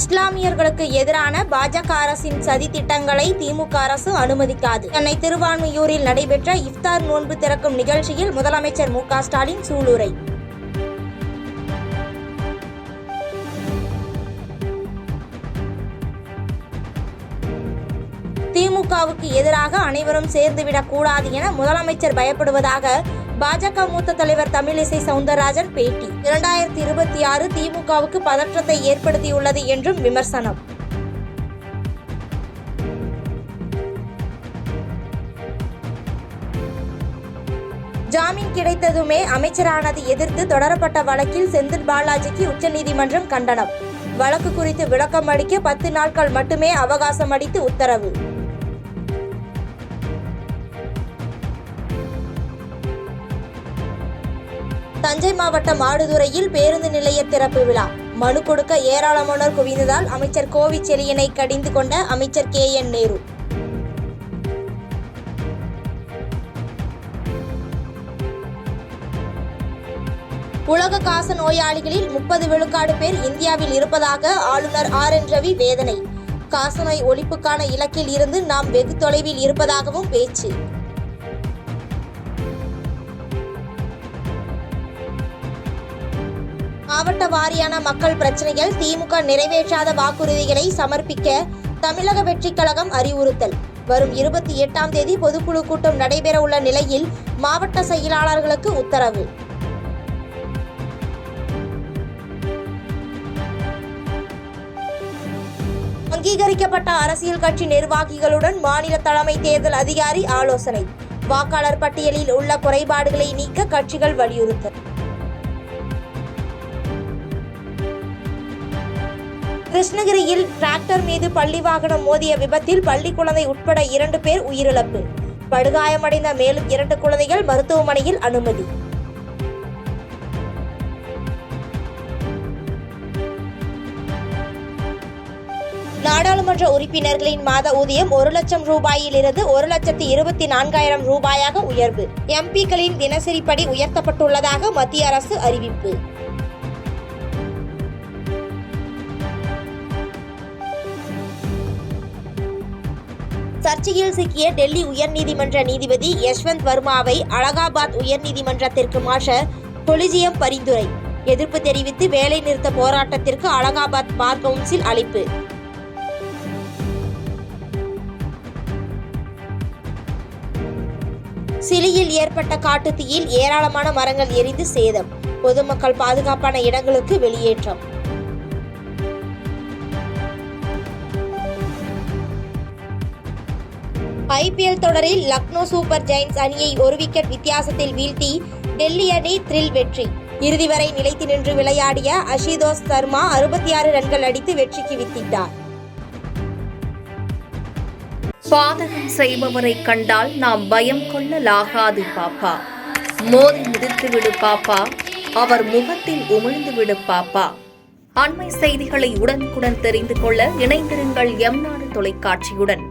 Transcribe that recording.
இஸ்லாமியர்களுக்கு எதிரான பாஜக அரசின் சதி திட்டங்களை திமுக அரசு அனுமதிக்காது. சென்னை திருவான்மியூரில் நடைபெற்ற இஃப்தார் நோன்பு திறக்கும் நிகழ்ச்சியில் முதலமைச்சர் மு.க. ஸ்டாலின் சூளுரை. திமுகவுக்கு எதிராக அனைவரும் சேர்ந்துவிடக் கூடாது என முதலமைச்சர் பயப்படுவதாக பாஜக மூத்த தலைவர் தமிழிசை சவுந்தரராஜன் பேட்டி. 2026 திமுகவுக்கு பதற்றத்தை ஏற்படுத்தியுள்ளது என்றும் விமர்சனம். ஜாமீன் கிடைத்ததுமே அமைச்சரானது எதிர்த்து தொடரப்பட்ட வழக்கில் செந்தில் பாலாஜிக்கு உச்சநீதிமன்றம் கண்டனம். வழக்கு குறித்து விளக்கம் அளிக்க 10 நாட்கள் மட்டுமே அவகாசம் அளித்து உத்தரவு. தஞ்சை மாவட்டம் ஆடுதுறையில் பேருந்து நிலைய திறப்பு விழா. மனு கொடுக்க ஏராளமானோர் குவிந்ததால் அமைச்சர் கோவிச்செழியனை கடிந்து கொண்ட அமைச்சர் KN நேரு. உலக காச நோயாளிகளில் 30 விழுக்காடு பேர் இந்தியாவில் இருப்பதாக ஆளுநர் RN ரவி வேதனை. காசநோய் ஒழிப்புக்கான இலக்கில் இருந்து நாம் வெகு தொலைவில் இருப்பதாகவும் பேச்சு. மாவட்ட வாரியான மக்கள் பிரச்சனைகள் திமுக நிறைவேற்றாத வாக்குறுதிகளை சமர்ப்பிக்க தமிழக வெற்றிக் கழகம் அறிவுறுத்தல். வரும் 28ஆம் தேதி பொதுக்குழு கூட்டம் நடைபெற உள்ள நிலையில் மாவட்ட செயலாளர்களுக்கு உத்தரவு. அங்கீகரிக்கப்பட்ட அரசியல் கட்சி நிர்வாகிகளுடன் மாநில தலைமை தேர்தல் அதிகாரி ஆலோசனை. வாக்காளர் பட்டியலில் உள்ள குறைபாடுகளை நீக்க கட்சிகள் வலியுறுத்தல். கிருஷ்ணகிரியில் டிராக்டர் மீது பள்ளி வாகனம் மோதிய விபத்தில் பள்ளி குழந்தை உட்பட 2 பேர் உயிரிழப்பு. படுகாயமடைந்த மேலும் 2 குழந்தைகள் மருத்துவமனையில் அனுமதி. நாடாளுமன்ற உறுப்பினர்களின் மாத ஊதியம் 1 லட்சம் ரூபாயிலிருந்து 1,24,000 ரூபாயாக உயர்வு. MP-க்களின் தினசரிப்படி உயர்த்தப்பட்டுள்ளதாக மத்திய அரசு அறிவிப்பு. சர்ச்சையில் சிக்கிய டெல்லி உயர்நீதிமன்ற நீதிபதி யஷ்வந்த் வர்மாவை அலகாபாத் உயர்நீதிமன்றத்திற்கு மாற்ற கொலிஜியம் பரிந்துரை. எதிர்ப்பு தெரிவித்து வேலை நிறுத்த போராட்டத்திற்கு அலகாபாத் பார் கவுன்சில் அழைப்பு. சிலியில் ஏற்பட்ட காட்டுத்தீயில் ஏராளமான மரங்கள் எரிந்து சேதம். பொதுமக்கள் பாதுகாப்பான இடங்களுக்கு வெளியேற்றம். IPL தொடரில் லக்னோ சூப்பர் ஜெயின்ஸ் அணியை 1 விக்கெட் வித்தியாசத்தில் வீழ்த்தி டெல்லி அணி த்ரில் வெற்றி. இறுதி வரை நிலைத்து நின்று விளையாடிய அஷிதோஷ் சர்மா 66 ரன்கள் அடித்து வெற்றிக்கு வித்திட்டார். பாதகம் செய்பவரை கண்டால் நாம் பயம் கொள்ளலாகாது பாப்பா. மோதி மிதித்துவிடு பாப்பா, அவர் முகத்தில் உமிழ்ந்து விடு பாப்பா. அண்மை செய்திகளை உடனுக்குடன் தெரிந்து கொள்ள இணைந்திருங்கள் எம் நாடு தொலைக்காட்சியுடன்.